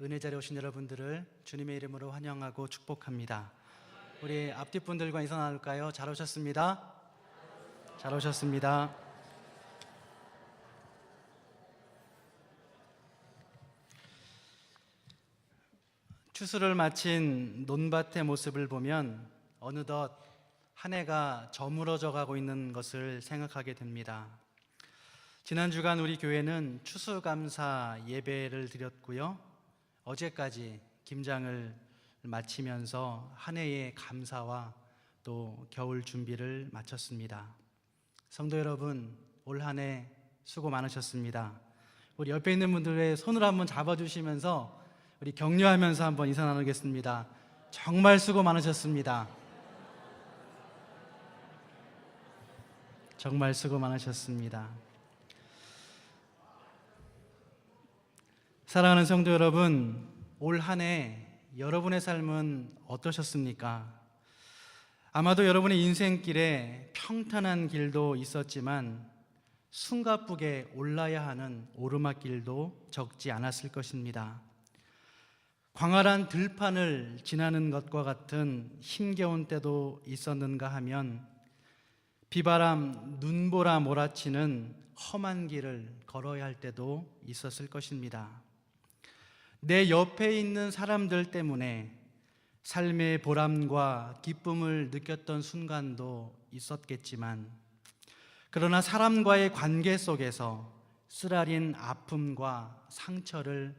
은혜 자리에 오신 여러분들을 주님의 이름으로 환영하고 축복합니다. 우리 앞뒤 분들과 인사 나눌까요? 잘 오셨습니다. 잘 오셨습니다. 추수를 마친 논밭의 모습을 보면 어느덧 한 해가 저물어져 가고 있는 것을 생각하게 됩니다. 지난 주간 우리 교회는 추수감사 예배를 드렸고요. 어제까지 김장을 마치면서 한 해의 감사와 또 겨울 준비를 마쳤습니다. 성도 여러분, 올 한 해 수고 많으셨습니다. 우리 옆에 있는 분들의 손을 한번 잡아주시면서 우리 격려하면서 한번 인사 나누겠습니다. 정말 수고 많으셨습니다. 정말 수고 많으셨습니다. 사랑하는 성도 여러분, 올 한 해 여러분의 삶은 어떠셨습니까? 아마도 여러분의 인생길에 평탄한 길도 있었지만 숨가쁘게 올라야 하는 오르막길도 적지 않았을 것입니다. 광활한 들판을 지나는 것과 같은 힘겨운 때도 있었는가 하면 비바람, 눈보라 몰아치는 험한 길을 걸어야 할 때도 있었을 것입니다. 내 옆에 있는 사람들 때문에 삶의 보람과 기쁨을 느꼈던 순간도 있었겠지만, 그러나 사람과의 관계 속에서 쓰라린 아픔과 상처를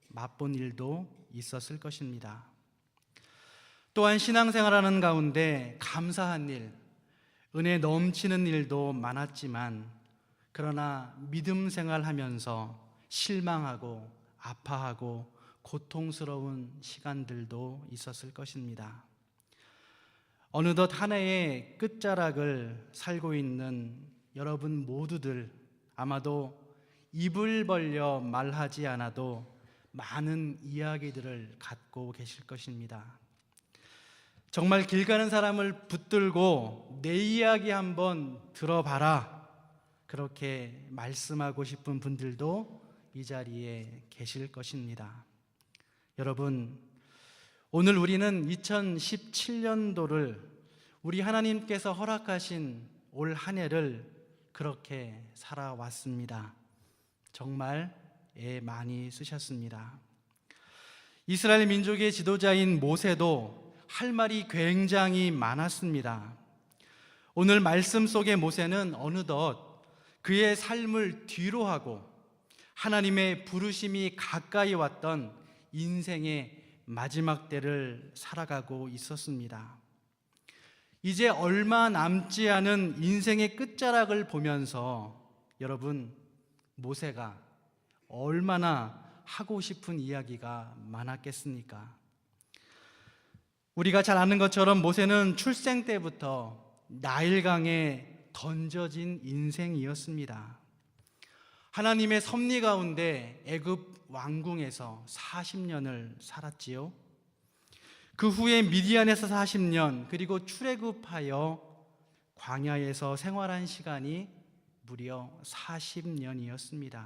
맛본 일도 있었을 것입니다. 또한 신앙생활하는 가운데 감사한 일, 은혜 넘치는 일도 많았지만, 그러나 믿음 생활하면서 실망하고 아파하고 고통스러운 시간들도 있었을 것입니다. 어느덧 한 해의 끝자락을 살고 있는 여러분 모두들, 아마도 입을 벌려 말하지 않아도 많은 이야기들을 갖고 계실 것입니다. 정말 길 가는 사람을 붙들고 내 이야기 한번 들어봐라, 그렇게 말씀하고 싶은 분들도 이 자리에 계실 것입니다. 여러분, 오늘 우리는 2017년도를 우리 하나님께서 허락하신 올 한 해를 그렇게 살아왔습니다. 정말 애 많이 쓰셨습니다. 이스라엘 민족의 지도자인 모세도 할 말이 굉장히 많았습니다. 오늘 말씀 속의 모세는 어느덧 그의 삶을 뒤로하고 하나님의 부르심이 가까이 왔던 인생의 마지막 때를 살아가고 있었습니다. 이제 얼마 남지 않은 인생의 끝자락을 보면서 여러분, 모세가 얼마나 하고 싶은 이야기가 많았겠습니까? 우리가 잘 아는 것처럼 모세는 출생 때부터 나일강에 던져진 인생이었습니다. 하나님의 섭리 가운데 애굽 왕궁에서 40년을 살았지요. 그 후에 미디안에서 40년, 그리고 출애굽하여 광야에서 생활한 시간이 무려 40년이었습니다.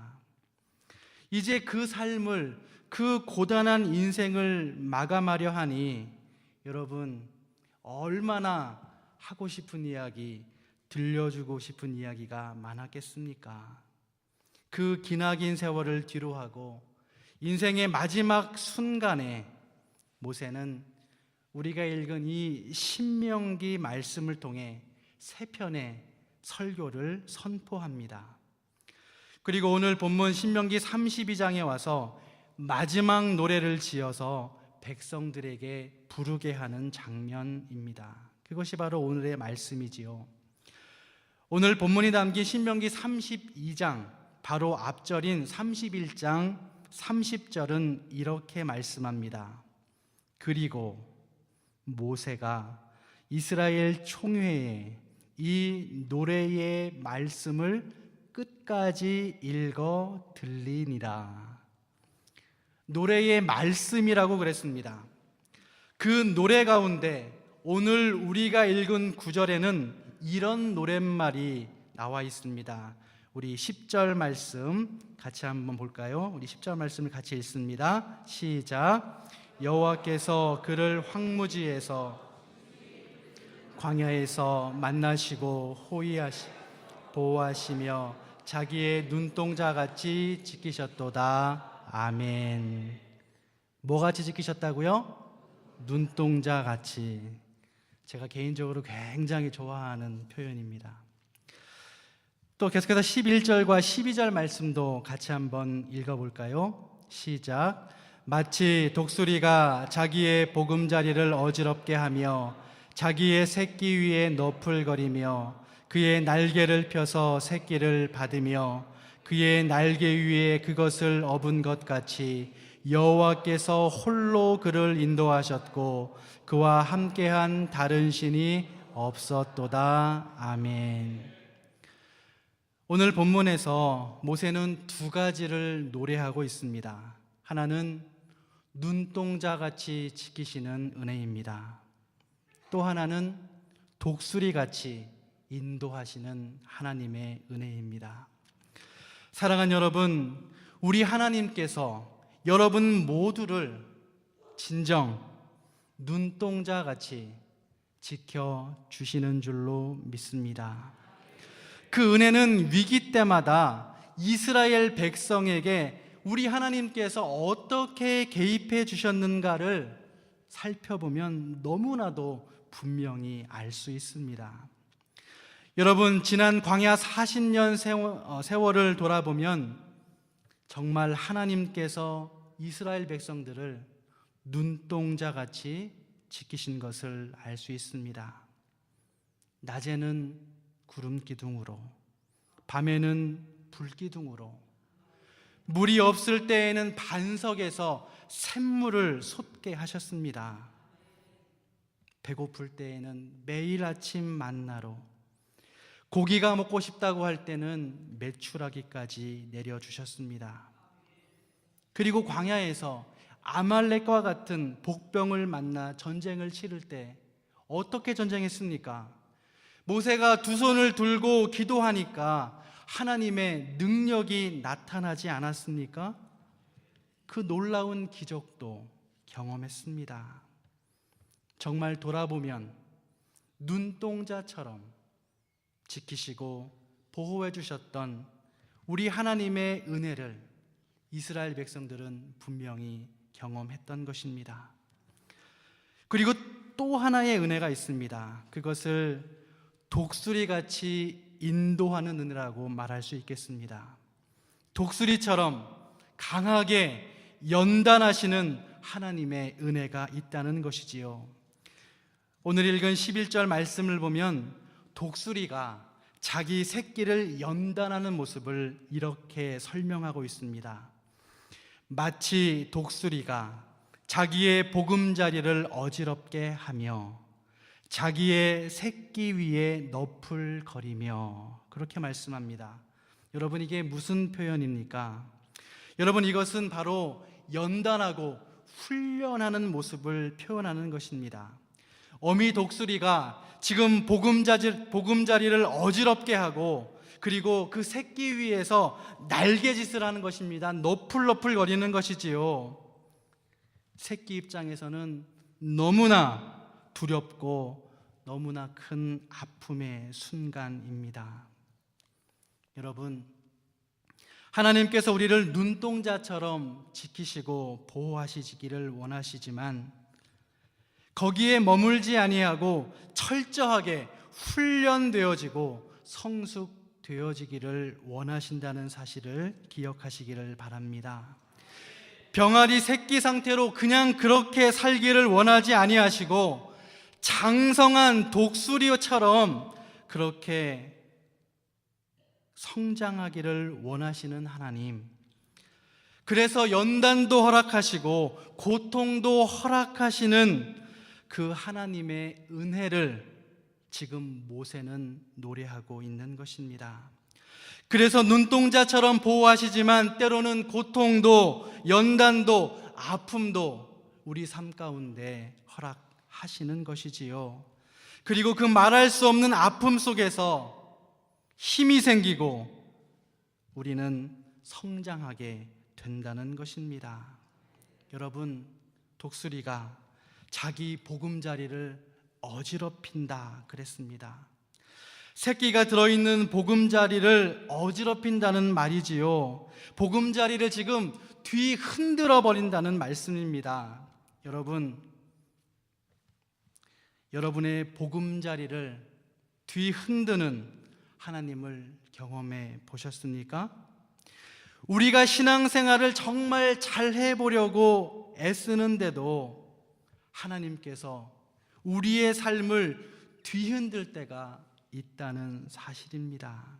이제 그 삶을, 그 고단한 인생을 마감하려 하니 여러분, 얼마나 하고 싶은 이야기, 들려주고 싶은 이야기가 많았겠습니까? 그 기나긴 세월을 뒤로하고 인생의 마지막 순간에 모세는 우리가 읽은 이 신명기 말씀을 통해 세 편의 설교를 선포합니다. 그리고 오늘 본문 신명기 32장에 와서 마지막 노래를 지어서 백성들에게 부르게 하는 장면입니다. 그것이 바로 오늘의 말씀이지요. 오늘 본문이 담긴 신명기 32장 바로 앞절인 31장 30절은 이렇게 말씀합니다. 그리고 모세가 이스라엘 총회에 이 노래의 말씀을 끝까지 읽어 들리니라. 노래의 말씀이라고 그랬습니다. 그 노래 가운데 오늘 우리가 읽은 구절에는 이런 노랫말이 나와 있습니다. 우리 10절 말씀 같이 한번 볼까요? 우리 10절 말씀을 같이 읽습니다. 시작. 여호와께서 그를 황무지에서 광야에서 만나시고 보호하시며 자기의 눈동자같이 지키셨도다. 아멘. 뭐같이 지키셨다고요? 눈동자같이. 제가 개인적으로 굉장히 좋아하는 표현입니다. 또 계속해서 11절과 12절 말씀도 같이 한번 읽어볼까요? 시작. 마치 독수리가 자기의 보금자리를 어지럽게 하며 자기의 새끼 위에 너풀거리며 그의 날개를 펴서 새끼를 받으며 그의 날개 위에 그것을 업은 것 같이 여호와께서 홀로 그를 인도하셨고 그와 함께한 다른 신이 없었도다. 아멘. 오늘 본문에서 모세는 두 가지를 노래하고 있습니다. 하나는 눈동자같이 지키시는 은혜입니다. 또 하나는 독수리같이 인도하시는 하나님의 은혜입니다. 사랑하는 여러분, 우리 하나님께서 여러분 모두를 진정 눈동자같이 지켜주시는 줄로 믿습니다. 그 은혜는 위기 때마다 이스라엘 백성에게 우리 하나님께서 어떻게 개입해 주셨는가를 살펴보면 너무나도 분명히 알 수 있습니다. 여러분, 지난 광야 40년 세월을 돌아보면 정말 하나님께서 이스라엘 백성들을 눈동자같이 지키신 것을 알 수 있습니다. 낮에는 구름 기둥으로, 밤에는 불 기둥으로, 물이 없을 때에는 반석에서 샘물을 솟게 하셨습니다. 배고플 때에는 매일 아침 만나로, 고기가 먹고 싶다고 할 때는 메추라기까지 내려주셨습니다. 그리고 광야에서 아말렉과 같은 복병을 만나 전쟁을 치를 때 어떻게 전쟁했습니까? 모세가 두 손을 들고 기도하니까 하나님의 능력이 나타나지 않았습니까? 그 놀라운 기적도 경험했습니다. 정말 돌아보면 눈동자처럼 지키시고 보호해 주셨던 우리 하나님의 은혜를 이스라엘 백성들은 분명히 경험했던 것입니다. 그리고 또 하나의 은혜가 있습니다. 그것을 독수리같이 인도하는 은혜라고 말할 수 있겠습니다. 독수리처럼 강하게 연단하시는 하나님의 은혜가 있다는 것이지요. 오늘 읽은 11절 말씀을 보면 독수리가 자기 새끼를 연단하는 모습을 이렇게 설명하고 있습니다. 마치 독수리가 자기의 보금자리를 어지럽게 하며 자기의 새끼 위에 너풀거리며, 그렇게 말씀합니다. 여러분, 이게 무슨 표현입니까? 여러분, 이것은 바로 연단하고 훈련하는 모습을 표현하는 것입니다. 어미 독수리가 지금 보금자리를 어지럽게 하고 그리고 그 새끼 위에서 날개짓을 하는 것입니다. 너풀너풀 거리는 것이지요. 새끼 입장에서는 너무나 두렵고 너무나 큰 아픔의 순간입니다. 여러분, 하나님께서 우리를 눈동자처럼 지키시고 보호하시기를 원하시지만 거기에 머물지 아니하고 철저하게 훈련되어지고 성숙되어지기를 원하신다는 사실을 기억하시기를 바랍니다. 병아리 새끼 상태로 그냥 그렇게 살기를 원하지 아니하시고 장성한 독수리처럼 그렇게 성장하기를 원하시는 하나님, 그래서 연단도 허락하시고 고통도 허락하시는 그 하나님의 은혜를 지금 모세는 노래하고 있는 것입니다. 그래서 눈동자처럼 보호하시지만 때로는 고통도 연단도 아픔도 우리 삶 가운데 허락하시는 것이지요. 그리고 그 말할 수 없는 아픔 속에서 힘이 생기고 우리는 성장하게 된다는 것입니다. 여러분, 독수리가 자기 보금자리를 어지럽힌다 그랬습니다. 새끼가 들어있는 보금자리를 어지럽힌다는 말이지요. 보금자리를 지금 뒤 흔들어 버린다는 말씀입니다. 여러분의 보금자리를 뒤 흔드는 하나님을 경험해 보셨습니까? 우리가 신앙생활을 정말 잘 해보려고 애쓰는데도 하나님께서 우리의 삶을 뒤흔들 때가 있다는 사실입니다.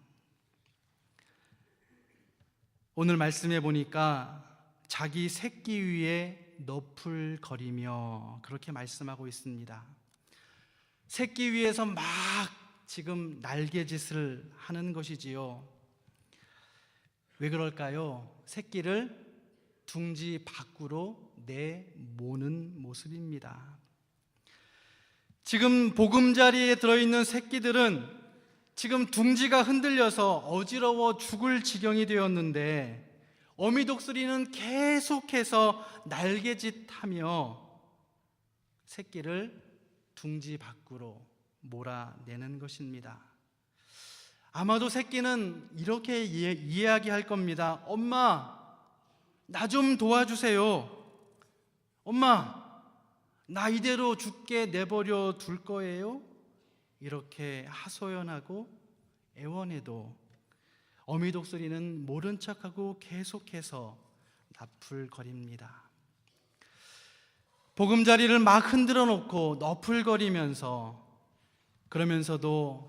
오늘 말씀해 보니까 자기 새끼 위에 너풀거리며 그렇게 말씀하고 있습니다. 새끼 위에서 막 지금 날개짓을 하는 것이지요. 왜 그럴까요? 새끼를 둥지 밖으로 내모는 모습입니다. 지금 보금자리에 들어있는 새끼들은 지금 둥지가 흔들려서 어지러워 죽을 지경이 되었는데 어미독수리는 계속해서 날개짓하며 새끼를 둥지 밖으로 몰아내는 것입니다. 아마도 새끼는 이렇게 이야기할 겁니다. 엄마, 나 좀 도와주세요. 엄마, 나 이대로 죽게 내버려 둘 거예요? 이렇게 하소연하고 애원해도 어미독수리는 모른 척하고 계속해서 나풀거립니다. 보금자리를 막 흔들어 놓고 너풀거리면서 그러면서도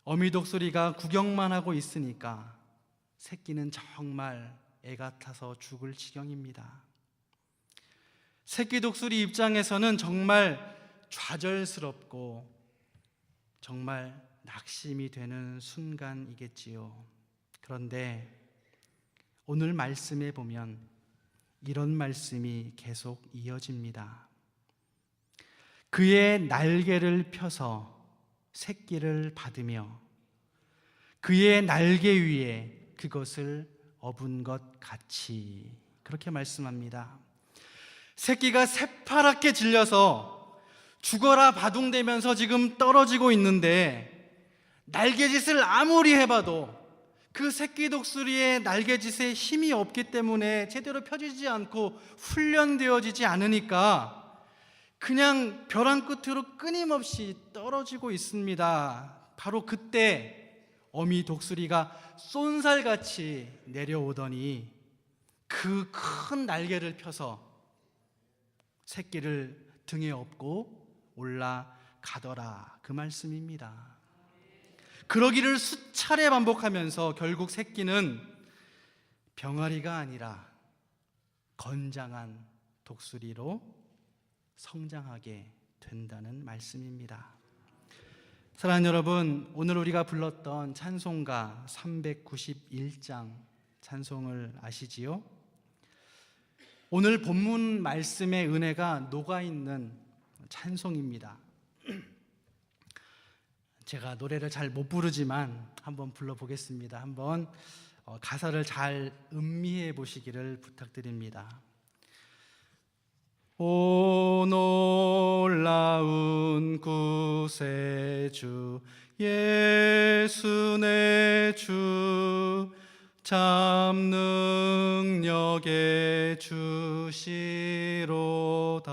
어미독수리가 구경만 하고 있으니까 새끼는 정말 애가 타서 죽을 지경입니다. 새끼 독수리 입장에서는 정말 좌절스럽고 정말 낙심이 되는 순간이겠지요. 그런데 오늘 말씀에 보면 이런 말씀이 계속 이어집니다. 그의 날개를 펴서 새끼를 받으며 그의 날개 위에 그것을 업은 것 같이, 그렇게 말씀합니다. 새끼가 새파랗게 질려서 죽어라 바둥대면서 지금 떨어지고 있는데 날개짓을 아무리 해봐도 그 새끼 독수리의 날개짓에 힘이 없기 때문에 제대로 펴지지 않고 훈련되어지지 않으니까 그냥 벼랑 끝으로 끊임없이 떨어지고 있습니다. 바로 그때 어미 독수리가 쏜살같이 내려오더니 그 큰 날개를 펴서 새끼를 등에 업고 올라가더라, 그 말씀입니다. 그러기를 수차례 반복하면서 결국 새끼는 병아리가 아니라 건장한 독수리로 성장하게 된다는 말씀입니다. 사랑하는 여러분, 오늘 우리가 불렀던 찬송가 391장 찬송을 아시지요? 오늘 본문 말씀의 은혜가 녹아있는 찬송입니다. 제가 노래를 잘 못 부르지만 한번 불러보겠습니다. 한번 가사를 잘 음미해 보시기를 부탁드립니다. 오 놀라운 구세주 예수 내 주 참 능력의 주시로다.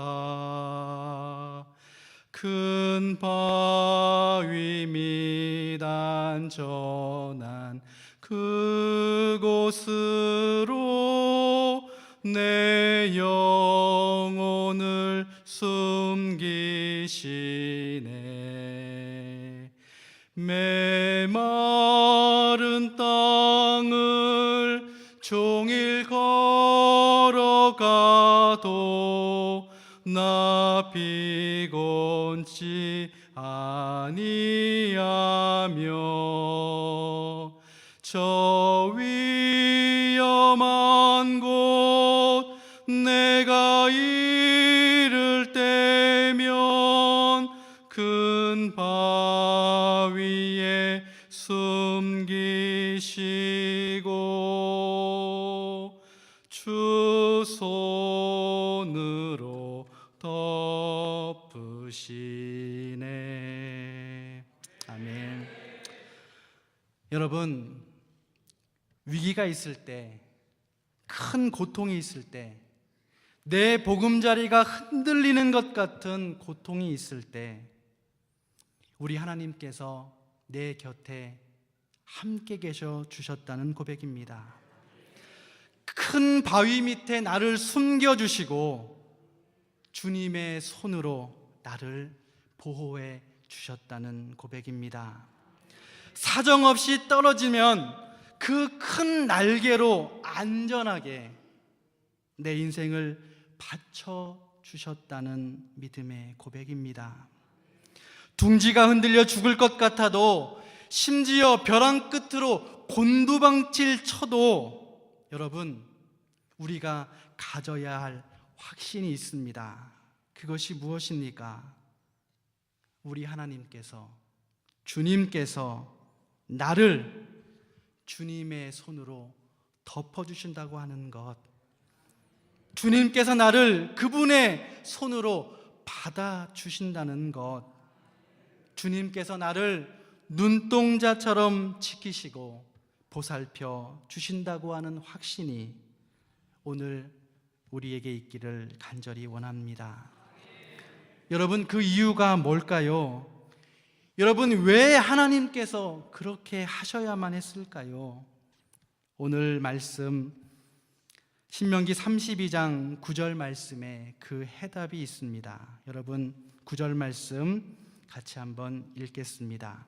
큰 바위 및 안전한 그곳으로 내 영혼을 숨기시네. 메마른 땅을 종일 걸어가도 나 피곤치 아니하며 저 위험한 곳 내가 이를 때면 큰 바위에 숨기시고 주시네. 아멘. 여러분, 위기가 있을 때, 큰 고통이 있을 때, 내 보금자리가 흔들리는 것 같은 고통이 있을 때 우리 하나님께서 내 곁에 함께 계셔 주셨다는 고백입니다. 큰 바위 밑에 나를 숨겨주시고 주님의 손으로 나를 보호해 주셨다는 고백입니다. 사정없이 떨어지면 그 큰 날개로 안전하게 내 인생을 바쳐 주셨다는 믿음의 고백입니다. 둥지가 흔들려 죽을 것 같아도, 심지어 벼랑 끝으로 곤두방칠 쳐도 여러분, 우리가 가져야 할 확신이 있습니다. 그것이 무엇입니까? 우리 하나님께서, 주님께서 나를 주님의 손으로 덮어주신다고 하는 것, 주님께서 나를 그분의 손으로 받아주신다는 것, 주님께서 나를 눈동자처럼 지키시고 보살펴 주신다고 하는 확신이 오늘 우리에게 있기를 간절히 원합니다. 여러분, 그 이유가 뭘까요? 여러분, 왜 하나님께서 그렇게 하셔야만 했을까요? 오늘 말씀 신명기 32장 9절 말씀에 그 해답이 있습니다. 여러분, 9절 말씀 같이 한번 읽겠습니다.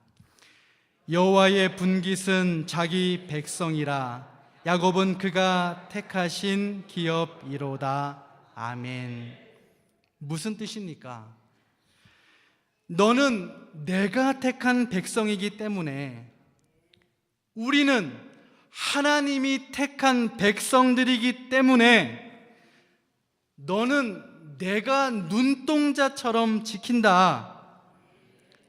여호와의 분깃은 자기 백성이라, 야곱은 그가 택하신 기업이로다. 아멘. 무슨 뜻입니까? 너는 내가 택한 백성이기 때문에, 우리는 하나님이 택한 백성들이기 때문에 너는 내가 눈동자처럼 지킨다.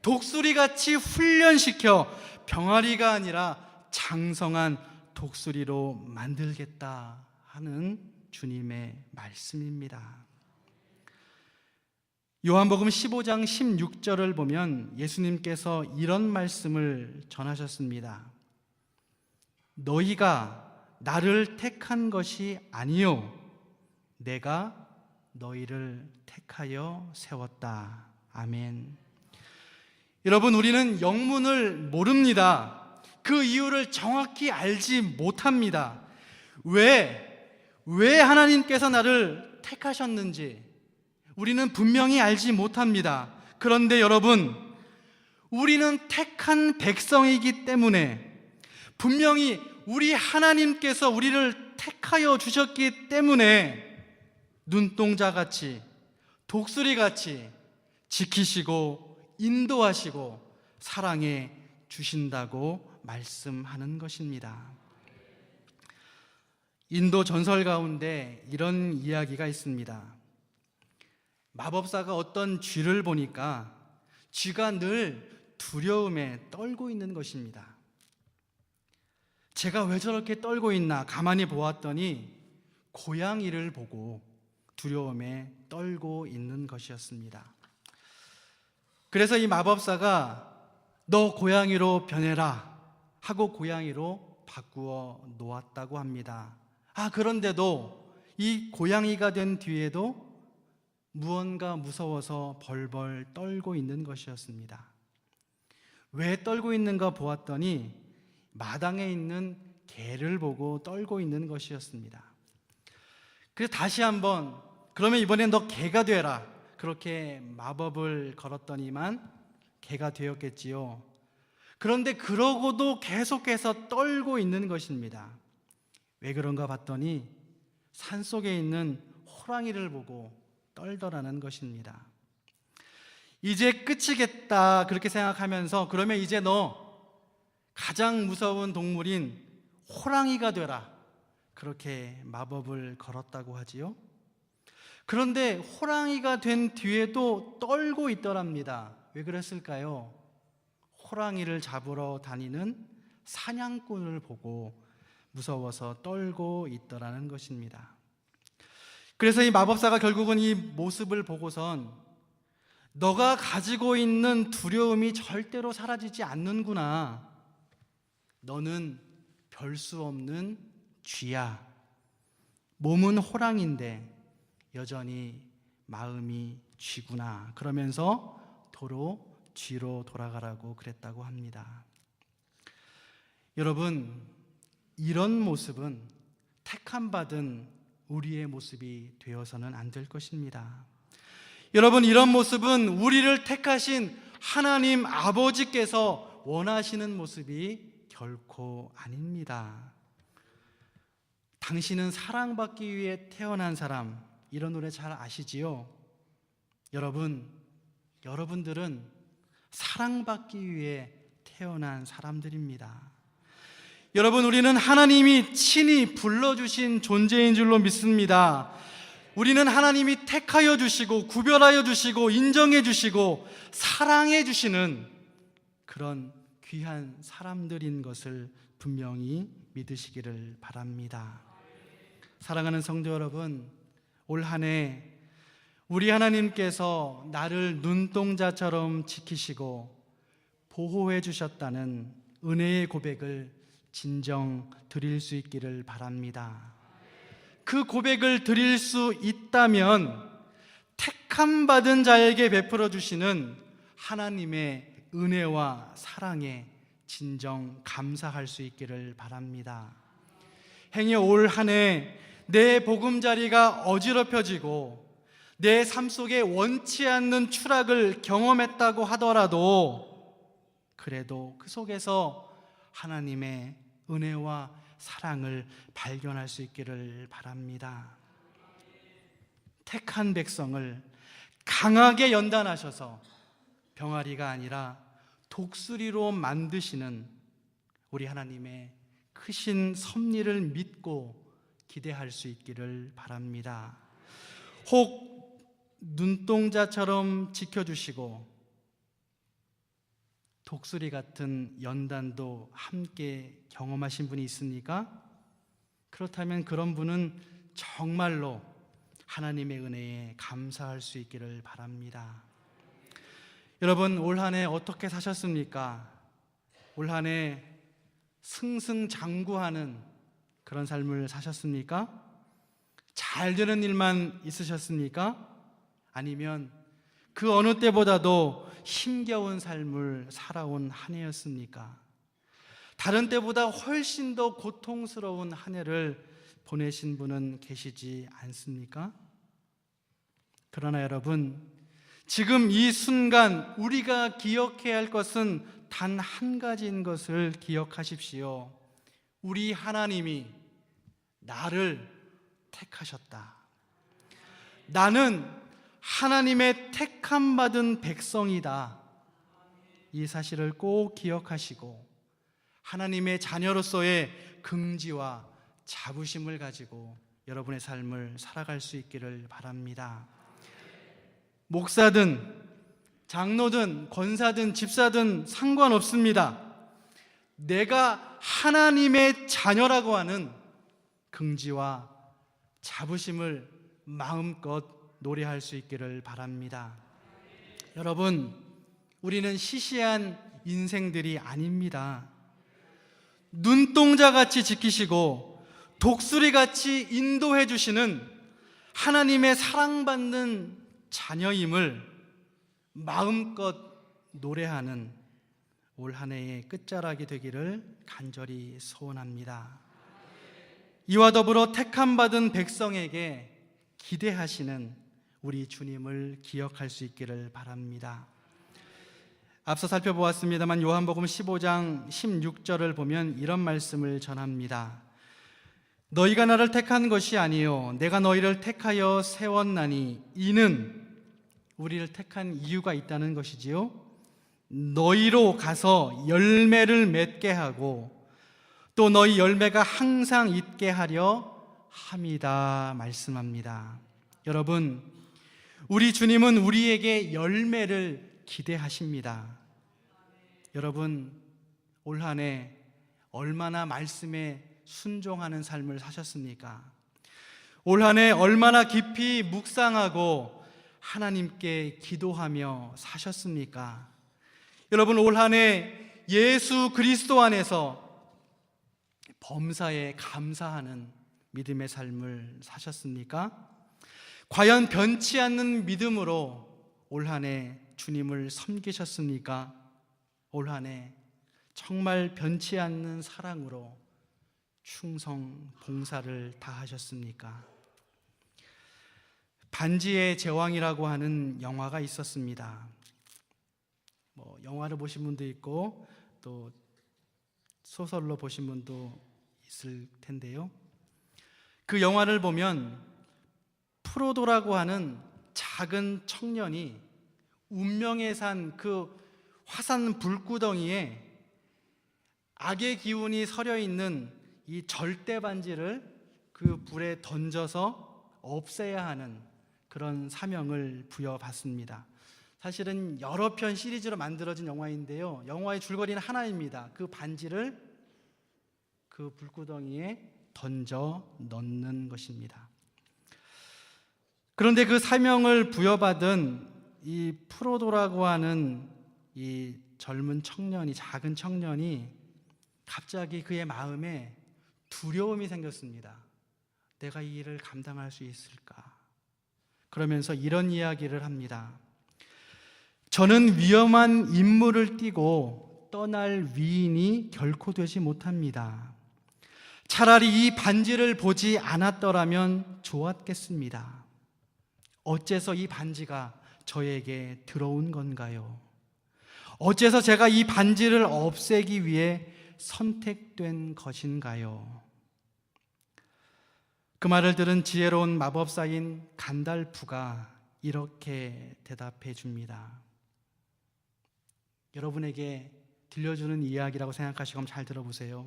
독수리같이 훈련시켜 병아리가 아니라 장성한 독수리로 만들겠다 하는 주님의 말씀입니다. 요한복음 15장 16절을 보면 예수님께서 이런 말씀을 전하셨습니다. 너희가 나를 택한 것이 아니요 내가 너희를 택하여 세웠다. 아멘. 여러분, 우리는 영문을 모릅니다. 그 이유를 정확히 알지 못합니다. 왜 하나님께서 나를 택하셨는지 우리는 분명히 알지 못합니다. 그런데 여러분, 우리는 택한 백성이기 때문에, 분명히 우리 하나님께서 우리를 택하여 주셨기 때문에 눈동자같이, 독수리같이 지키시고 인도하시고 사랑해 주신다고 말씀하는 것입니다. 인도 전설 가운데 이런 이야기가 있습니다. 마법사가 어떤 쥐를 보니까 쥐가 늘 두려움에 떨고 있는 것입니다. 제가 왜 저렇게 떨고 있나 가만히 보았더니 고양이를 보고 두려움에 떨고 있는 것이었습니다. 그래서 이 마법사가 너 고양이로 변해라 하고 고양이로 바꾸어 놓았다고 합니다. 그런데도 이 고양이가 된 뒤에도 무언가 무서워서 벌벌 떨고 있는 것이었습니다. 왜 떨고 있는가 보았더니 마당에 있는 개를 보고 떨고 있는 것이었습니다. 그래서 다시 한번, 그러면 이번엔 너 개가 되라, 그렇게 마법을 걸었더니만 개가 되었겠지요. 그런데 그러고도 계속해서 떨고 있는 것입니다. 왜 그런가 봤더니 산속에 있는 호랑이를 보고 떨더라는 것입니다. 이제 끝이겠다 그렇게 생각하면서, 그러면 이제 너 가장 무서운 동물인 호랑이가 되라, 그렇게 마법을 걸었다고 하지요. 그런데 호랑이가 된 뒤에도 떨고 있더랍니다. 왜 그랬을까요? 호랑이를 잡으러 다니는 사냥꾼을 보고 무서워서 떨고 있더라는 것입니다. 그래서 이 마법사가 결국은 이 모습을 보고선 너가 가지고 있는 두려움이 절대로 사라지지 않는구나. 너는 별 수 없는 쥐야. 몸은 호랑인데 여전히 마음이 쥐구나. 그러면서 도로 쥐로 돌아가라고 그랬다고 합니다. 여러분, 이런 모습은 택함받은 우리의 모습이 되어서는 안 될 것입니다. 여러분, 이런 모습은 우리를 택하신 하나님 아버지께서 원하시는 모습이 결코 아닙니다. 당신은 사랑받기 위해 태어난 사람, 이런 노래 잘 아시지요? 여러분들은 사랑받기 위해 태어난 사람들입니다. 여러분, 우리는 하나님이 친히 불러주신 존재인 줄로 믿습니다. 우리는 하나님이 택하여 주시고 구별하여 주시고 인정해 주시고 사랑해 주시는 그런 귀한 사람들인 것을 분명히 믿으시기를 바랍니다. 사랑하는 성도 여러분, 올 한 해 우리 하나님께서 나를 눈동자처럼 지키시고 보호해 주셨다는 은혜의 고백을 진정 드릴 수 있기를 바랍니다. 그 고백을 드릴 수 있다면 택함 받은 자에게 베풀어 주시는 하나님의 은혜와 사랑에 진정 감사할 수 있기를 바랍니다. 행여 올 한 해 내 보금자리가 어지럽혀지고 내 삶 속에 원치 않는 추락을 경험했다고 하더라도 그래도 그 속에서 하나님의 은혜와 사랑을 발견할 수 있기를 바랍니다. 택한 백성을 강하게 연단하셔서 병아리가 아니라 독수리로 만드시는 우리 하나님의 크신 섭리를 믿고 기대할 수 있기를 바랍니다. 혹 눈동자처럼 지켜주시고 독수리 같은 연단도 함께 경험하신 분이 있습니까? 그렇다면 그런 분은 정말로 하나님의 은혜에 감사할 수 있기를 바랍니다. 여러분, 올 한 해 어떻게 사셨습니까? 올 한 해 승승장구하는 그런 삶을 사셨습니까? 잘 되는 일만 있으셨습니까? 아니면 그 어느 때보다도 힘겨운 삶을 살아온 한 해였습니까? 다른 때보다 훨씬 더 고통스러운 한 해를 보내신 분은 계시지 않습니까? 그러나 여러분, 지금 이 순간 우리가 기억해야 할 것은 단 한 가지인 것을 기억하십시오. 우리 하나님이 나를 택하셨다. 나는 하나님의 택함 받은 백성이다. 이 사실을 꼭 기억하시고 하나님의 자녀로서의 긍지와 자부심을 가지고 여러분의 삶을 살아갈 수 있기를 바랍니다. 목사든 장로든 권사든 집사든 상관없습니다. 내가 하나님의 자녀라고 하는 긍지와 자부심을 마음껏 노래할 수 있기를 바랍니다. 여러분, 우리는 시시한 인생들이 아닙니다. 눈동자같이 지키시고 독수리같이 인도해 주시는 하나님의 사랑받는 자녀임을 마음껏 노래하는 올 한 해의 끝자락이 되기를 간절히 소원합니다. 이와 더불어 택함받은 백성에게 기대하시는 우리 주님을 기억할 수 있기를 바랍니다. 앞서 살펴보았습니다만 요한복음 15장 16절을 보면 이런 말씀을 전합니다. 너희가 나를 택한 것이 아니요 내가 너희를 택하여 세웠나니 이는 우리를 택한 이유가 있다는 것이지요. 너희로 가서 열매를 맺게 하고 또 너희 열매가 항상 있게 하려 함이다 말씀합니다. 여러분, 우리 주님은 우리에게 열매를 기대하십니다. 여러분, 올 한 해 얼마나 말씀에 순종하는 삶을 사셨습니까? 올 한 해 얼마나 깊이 묵상하고 하나님께 기도하며 사셨습니까? 여러분, 올 한 해 예수 그리스도 안에서 범사에 감사하는 믿음의 삶을 사셨습니까? 과연 변치 않는 믿음으로 올 한 해 주님을 섬기셨습니까? 올 한 해 정말 변치 않는 사랑으로 충성 봉사를 다하셨습니까? 반지의 제왕이라고 하는 영화가 있었습니다. 영화를 보신 분도 있고 또 소설로 보신 분도 있을 텐데요. 그 영화를 보면 프로도라고 하는 작은 청년이 운명의 산 그 화산 불구덩이에 악의 기운이 서려 있는 이 절대 반지를 그 불에 던져서 없애야 하는 그런 사명을 부여받습니다. 사실은 여러 편 시리즈로 만들어진 영화인데요, 영화의 줄거리는 하나입니다. 그 반지를 그 불구덩이에 던져 넣는 것입니다. 그런데 그 사명을 부여받은 이 프로도라고 하는 이 젊은 청년이, 작은 청년이 갑자기 그의 마음에 두려움이 생겼습니다. 내가 이 일을 감당할 수 있을까? 그러면서 이런 이야기를 합니다. 저는 위험한 임무를 띠고 떠날 위인이 결코 되지 못합니다. 차라리 이 반지를 보지 않았더라면 좋았겠습니다. 어째서 이 반지가 저에게 들어온 건가요? 어째서 제가 이 반지를 없애기 위해 선택된 것인가요? 그 말을 들은 지혜로운 마법사인 간달프가 이렇게 대답해 줍니다. 여러분에게 들려주는 이야기라고 생각하시고 잘 들어보세요.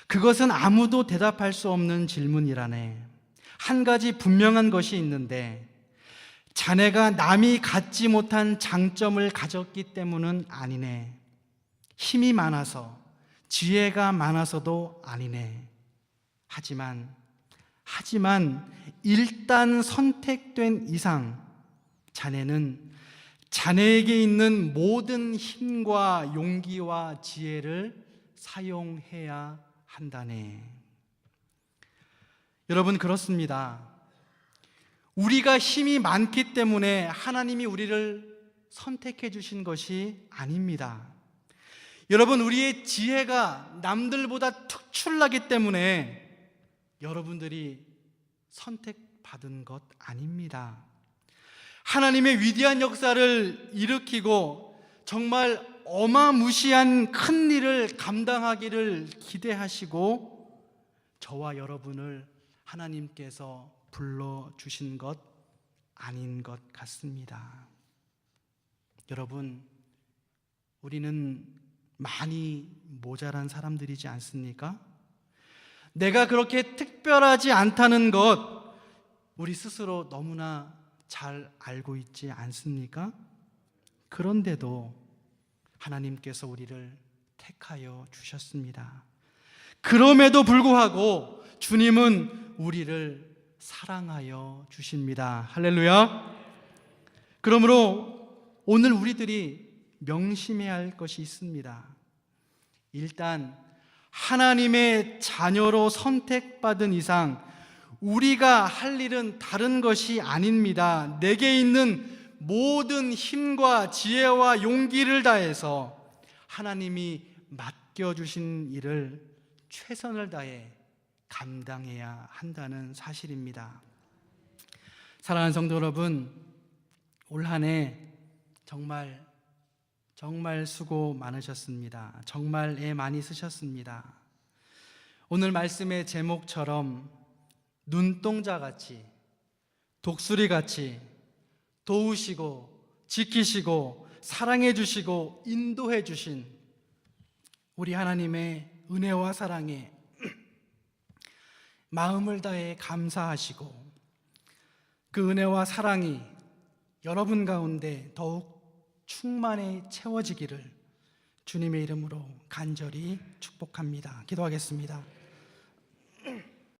그것은 아무도 대답할 수 없는 질문이라네. 한 가지 분명한 것이 있는데 자네가 남이 갖지 못한 장점을 가졌기 때문은 아니네. 힘이 많아서, 지혜가 많아서도 아니네. 하지만 일단 선택된 이상 자네는 자네에게 있는 모든 힘과 용기와 지혜를 사용해야 한다네. 여러분, 그렇습니다. 우리가 힘이 많기 때문에 하나님이 우리를 선택해 주신 것이 아닙니다. 여러분, 우리의 지혜가 남들보다 특출나기 때문에 여러분들이 선택받은 것 아닙니다. 하나님의 위대한 역사를 일으키고 정말 어마무시한 큰 일을 감당하기를 기대하시고 저와 여러분을 하나님께서 불러주신 것 아닌 것 같습니다. 여러분, 우리는 많이 모자란 사람들이지 않습니까? 내가 그렇게 특별하지 않다는 것 우리 스스로 너무나 잘 알고 있지 않습니까? 그런데도 하나님께서 우리를 택하여 주셨습니다. 그럼에도 불구하고 주님은 우리를 사랑하여 주십니다. 할렐루야. 그러므로 오늘 우리들이 명심해야 할 것이 있습니다. 일단 하나님의 자녀로 선택받은 이상 우리가 할 일은 다른 것이 아닙니다. 내게 있는 모든 힘과 지혜와 용기를 다해서 하나님이 맡겨주신 일을 최선을 다해 감당해야 한다는 사실입니다. 사랑하는 성도 여러분, 올 한 해 정말 수고 많으셨습니다. 정말 애 많이 쓰셨습니다. 오늘 말씀의 제목처럼 눈동자같이, 독수리같이 도우시고 지키시고 사랑해 주시고 인도해 주신 우리 하나님의 은혜와 사랑에 마음을 다해 감사하시고 그 은혜와 사랑이 여러분 가운데 더욱 충만히 채워지기를 주님의 이름으로 간절히 축복합니다. 기도하겠습니다.